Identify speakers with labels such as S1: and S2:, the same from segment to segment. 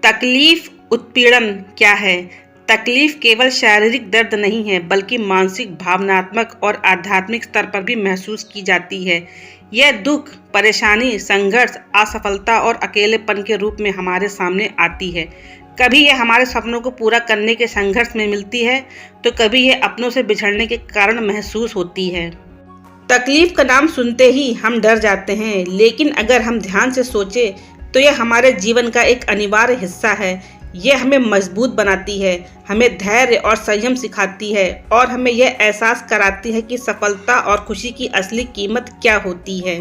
S1: तकलीफ उत्पीड़न क्या है? तकलीफ केवल शारीरिक दर्द नहीं है, बल्कि मानसिक, भावनात्मक और आध्यात्मिक स्तर पर भी महसूस की जाती है। यह दुख, परेशानी, संघर्ष, असफलता और अकेलेपन के रूप में हमारे सामने आती है। कभी यह हमारे सपनों को पूरा करने के संघर्ष में मिलती है, तो कभी यह अपनों से बिछड़ने के कारण महसूस होती है। तकलीफ का नाम सुनते ही हम डर जाते हैं, लेकिन अगर हम ध्यान से सोचें तो यह हमारे जीवन का एक अनिवार्य हिस्सा है। यह हमें मजबूत बनाती है, हमें धैर्य और संयम सिखाती है और हमें यह एहसास कराती है कि सफलता और खुशी की असली कीमत क्या होती है।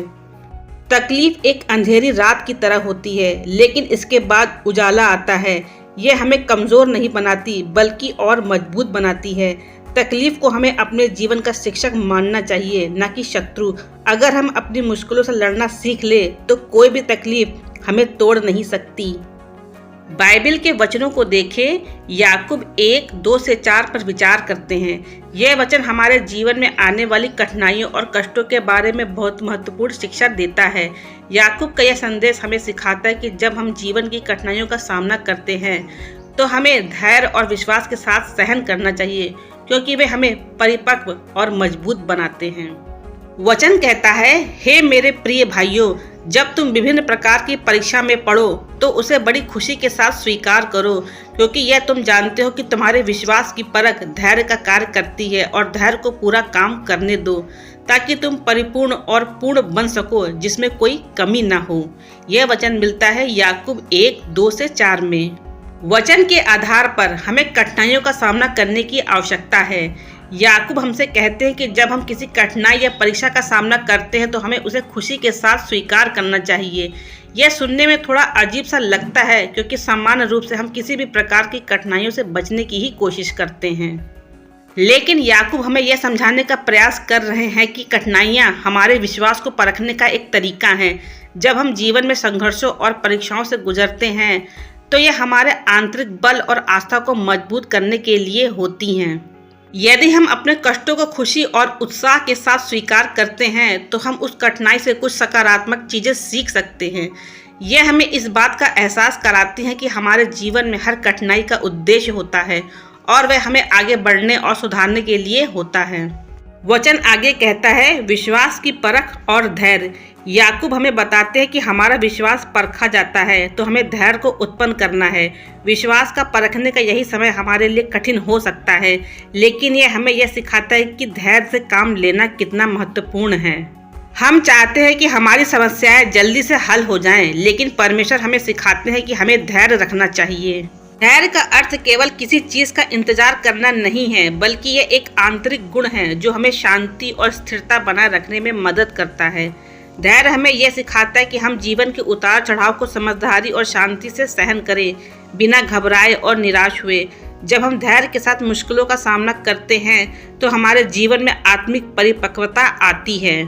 S1: तकलीफ एक अंधेरी रात की तरह होती है, लेकिन इसके बाद उजाला आता है। यह हमें कमज़ोर नहीं बनाती, बल्कि और मजबूत बनाती है। तकलीफ को हमें अपने जीवन का शिक्षक मानना चाहिए, न कि शत्रु। अगर हम अपनी मुश्किलों से लड़ना सीख ले तो कोई भी तकलीफ हमें तोड़ नहीं सकती। बाइबल के वचनों को देखें। याकूब 1:2-4 पर विचार करते हैं। यह वचन हमारे जीवन में आने वाली कठिनाइयों और कष्टों के बारे में बहुत महत्वपूर्ण शिक्षा देता है। याकूब का यह संदेश हमें सिखाता है कि जब हम जीवन की कठिनाइयों का सामना करते हैं तो हमें धैर्य और विश्वास के साथ सहन करना चाहिए, क्योंकि वे हमें परिपक्व और मजबूत बनाते हैं। वचन कहता है, हे मेरे प्रिय भाइयों, जब तुम विभिन्न प्रकार की परीक्षा में पड़ो तो उसे बड़ी खुशी के साथ स्वीकार करो, क्योंकि यह तुम जानते हो कि तुम्हारे विश्वास की परख धैर्य का कार्य करती है। और धैर्य को पूरा काम करने दो, ताकि तुम परिपूर्ण और पूर्ण बन सको, जिसमें कोई कमी ना हो। यह वचन मिलता है याकूब 1:2-4 में। वचन के आधार पर हमें कठिनाइयों का सामना करने की आवश्यकता है। याकूब हमसे कहते हैं कि जब हम किसी कठिनाई या परीक्षा का सामना करते हैं तो हमें उसे खुशी के साथ स्वीकार करना चाहिए। यह सुनने में थोड़ा अजीब सा लगता है, क्योंकि सामान्य रूप से हम किसी भी प्रकार की कठिनाइयों से बचने की ही कोशिश करते हैं। लेकिन याकूब हमें यह समझाने का प्रयास कर रहे हैं कि कठिनाइयाँ हमारे विश्वास को परखने का एक तरीका है। जब हम जीवन में संघर्षों और परीक्षाओं से गुजरते हैं तो यह हमारे आंतरिक बल और आस्था को मजबूत करने के लिए होती हैं। यदि हम अपने कष्टों को खुशी और उत्साह के साथ स्वीकार करते हैं तो हम उस कठिनाई से कुछ सकारात्मक चीज़ें सीख सकते हैं। यह हमें इस बात का एहसास कराती है कि हमारे जीवन में हर कठिनाई का उद्देश्य होता है और वह हमें आगे बढ़ने और सुधारने के लिए होता है। वचन आगे कहता है, विश्वास की परख और धैर्य। याकूब हमें बताते हैं कि हमारा विश्वास परखा जाता है तो हमें धैर्य को उत्पन्न करना है। विश्वास का परखने का यही समय हमारे लिए कठिन हो सकता है, लेकिन यह हमें यह सिखाता है कि धैर्य से काम लेना कितना महत्वपूर्ण है। हम चाहते हैं कि हमारी समस्याएं जल्दी से हल हो जाएं, लेकिन परमेश्वर हमें सिखाते हैं कि हमें धैर्य रखना चाहिए। धैर्य का अर्थ केवल किसी चीज का इंतजार करना नहीं है, बल्कि यह एक आंतरिक गुण है जो हमें शांति और स्थिरता बनाए रखने में मदद करता है। धैर्य हमें यह सिखाता है कि हम जीवन के उतार चढ़ाव को समझदारी और शांति से सहन करें, बिना घबराए और निराश हुए। जब हम धैर्य के साथ मुश्किलों का सामना करते हैं तो हमारे जीवन में आत्मिक परिपक्वता आती है।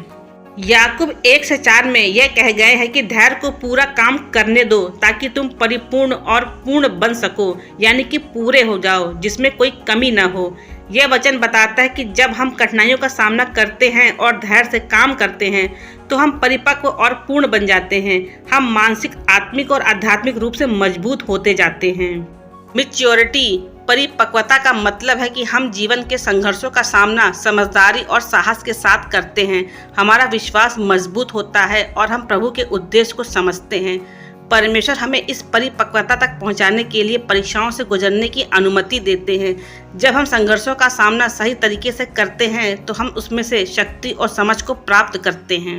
S1: याकूब 1:4 में यह कह गए हैं कि धैर्य को पूरा काम करने दो, ताकि तुम परिपूर्ण और पूर्ण बन सको, यानी कि पूरे हो जाओ, जिसमें कोई कमी न हो। यह वचन बताता है कि जब हम कठिनाइयों का सामना करते हैं और धैर्य से काम करते हैं तो हम परिपक्व और पूर्ण बन जाते हैं। हम मानसिक, आत्मिक और आध्यात्मिक रूप से मजबूत होते जाते हैं। मैच्योरिटी, परिपक्वता का मतलब है कि हम जीवन के संघर्षों का सामना समझदारी और साहस के साथ करते हैं। हमारा विश्वास मजबूत होता है और हम प्रभु के उद्देश्य को समझते हैं। परमेश्वर हमें इस परिपक्वता तक पहुंचाने के लिए परीक्षाओं से गुजरने की अनुमति देते हैं। जब हम संघर्षों का सामना सही तरीके से करते हैं तो हम उसमें से शक्ति और समझ को प्राप्त करते हैं।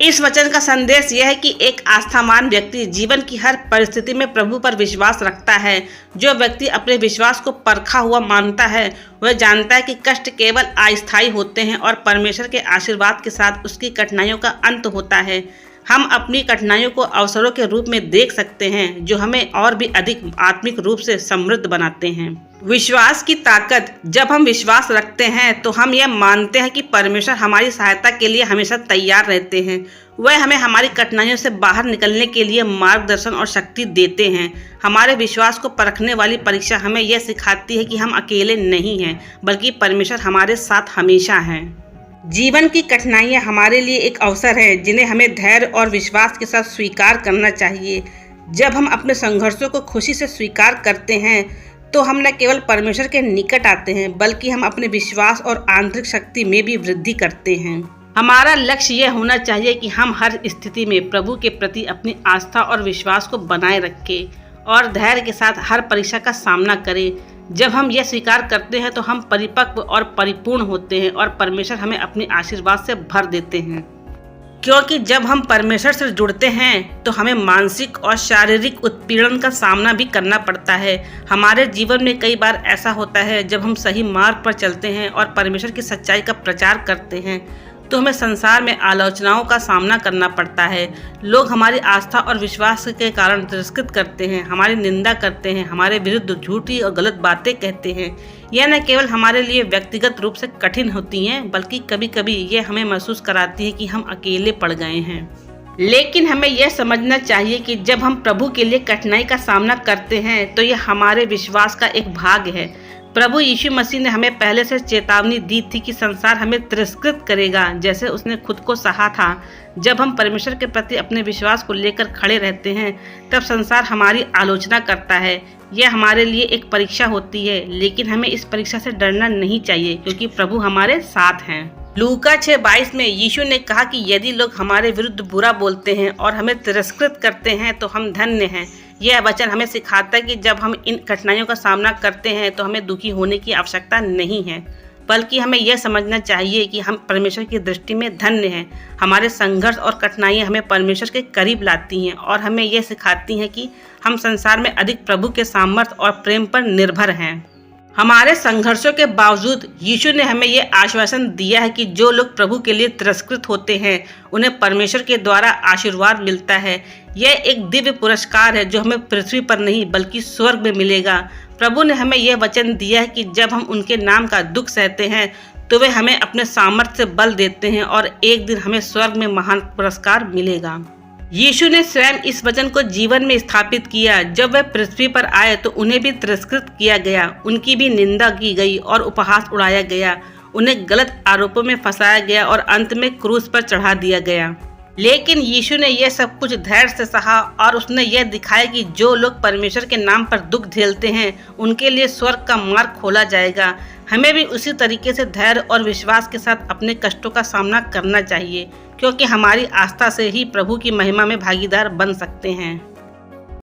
S1: इस वचन का संदेश यह है कि एक आस्थावान व्यक्ति जीवन की हर परिस्थिति में प्रभु पर विश्वास रखता है। जो व्यक्ति अपने विश्वास को परखा हुआ मानता है वह जानता है कि कष्ट केवल अस्थायी होते हैं और परमेश्वर के आशीर्वाद के साथ उसकी कठिनाइयों का अंत होता है। हम अपनी कठिनाइयों को अवसरों के रूप में देख सकते हैं, जो हमें और भी अधिक आत्मिक रूप से समृद्ध बनाते हैं। विश्वास की ताकत। जब हम विश्वास रखते हैं तो हम यह मानते हैं कि परमेश्वर हमारी सहायता के लिए हमेशा तैयार रहते हैं। वह हमें हमारी कठिनाइयों से बाहर निकलने के लिए मार्गदर्शन और शक्ति देते हैं। हमारे विश्वास को परखने वाली परीक्षा हमें यह सिखाती है कि हम अकेले नहीं हैं, बल्कि परमेश्वर हमारे साथ हमेशा हैं। जीवन की कठिनाइयाँ हमारे लिए एक अवसर है, जिन्हें हमें धैर्य और विश्वास के साथ स्वीकार करना चाहिए। जब हम अपने संघर्षों को खुशी से स्वीकार करते हैं तो हम न केवल परमेश्वर के निकट आते हैं बल्कि हम अपने विश्वास और आंतरिक शक्ति में भी वृद्धि करते हैं। हमारा लक्ष्य यह होना चाहिए कि हम हर स्थिति में प्रभु के प्रति अपनी आस्था और विश्वास को बनाए रखें और धैर्य के साथ हर परीक्षा का सामना करें। जब हम यह स्वीकार करते हैं तो हम परिपक्व और परिपूर्ण होते हैं और परमेश्वर हमें अपने आशीर्वाद से भर देते हैं। क्योंकि जब हम परमेश्वर से जुड़ते हैं तो हमें मानसिक और शारीरिक उत्पीड़न का सामना भी करना पड़ता है। हमारे जीवन में कई बार ऐसा होता है जब हम सही मार्ग पर चलते हैं और परमेश्वर की सच्चाई का प्रचार करते हैं तो हमें संसार में आलोचनाओं का सामना करना पड़ता है। लोग हमारी आस्था और विश्वास के कारण तिरस्कृत करते हैं, हमारी निंदा करते हैं, हमारे विरुद्ध झूठी और गलत बातें कहते हैं। यह न केवल हमारे लिए व्यक्तिगत रूप से कठिन होती हैं बल्कि कभी कभी ये हमें महसूस कराती है कि हम अकेले पड़ गए हैं। लेकिन हमें यह समझना चाहिए कि जब हम प्रभु के लिए कठिनाई का सामना करते हैं तो यह हमारे विश्वास का एक भाग है। प्रभु यीशु मसीह ने हमें पहले से चेतावनी दी थी कि संसार हमें तिरस्कृत करेगा, जैसे उसने खुद को सहा था। जब हम परमेश्वर के प्रति अपने विश्वास को लेकर खड़े रहते हैं तब संसार हमारी आलोचना करता है। यह हमारे लिए एक परीक्षा होती है, लेकिन हमें इस परीक्षा से डरना नहीं चाहिए क्योंकि प्रभु हमारे साथ हैं। लूका 6:22 में यीशु ने कहा कि यदि लोग हमारे विरुद्ध बुरा बोलते हैं और हमें तिरस्कृत करते हैं तो हम धन्य हैं। यह वचन हमें सिखाता है कि जब हम इन कठिनाइयों का सामना करते हैं तो हमें दुखी होने की आवश्यकता नहीं है, बल्कि हमें यह समझना चाहिए कि हम परमेश्वर की दृष्टि में धन्य हैं। हमारे संघर्ष और कठिनाइयाँ हमें परमेश्वर के करीब लाती हैं और हमें यह सिखाती हैं कि हम संसार में अधिक प्रभु के सामर्थ्य और प्रेम पर निर्भर हैं। हमारे संघर्षों के बावजूद यीशु ने हमें यह आश्वासन दिया है कि जो लोग प्रभु के लिए तिरस्कृत होते हैं उन्हें परमेश्वर के द्वारा आशीर्वाद मिलता है। यह एक दिव्य पुरस्कार है जो हमें पृथ्वी पर नहीं बल्कि स्वर्ग में मिलेगा। प्रभु ने हमें यह वचन दिया है कि जब हम उनके नाम का दुख सहते हैं तो वे हमें अपने सामर्थ्य से बल देते हैं और एक दिन हमें स्वर्ग में महान पुरस्कार मिलेगा। यीशु ने स्वयं इस वचन को जीवन में स्थापित किया। जब वे पृथ्वी पर आए तो उन्हें भी तिरस्कृत किया गया, उनकी भी निंदा की गई और उपहास उड़ाया गया। उन्हें गलत आरोपों में फंसाया गया और अंत में क्रूस पर चढ़ा दिया गया। लेकिन यीशु ने यह सब कुछ धैर्य से सहा और उसने यह दिखाया कि जो लोग परमेश्वर के नाम पर दुख झेलते हैं उनके लिए स्वर्ग का मार्ग खोला जाएगा। हमें भी उसी तरीके से धैर्य और विश्वास के साथ अपने कष्टों का सामना करना चाहिए, क्योंकि हमारी आस्था से ही प्रभु की महिमा में भागीदार बन सकते हैं।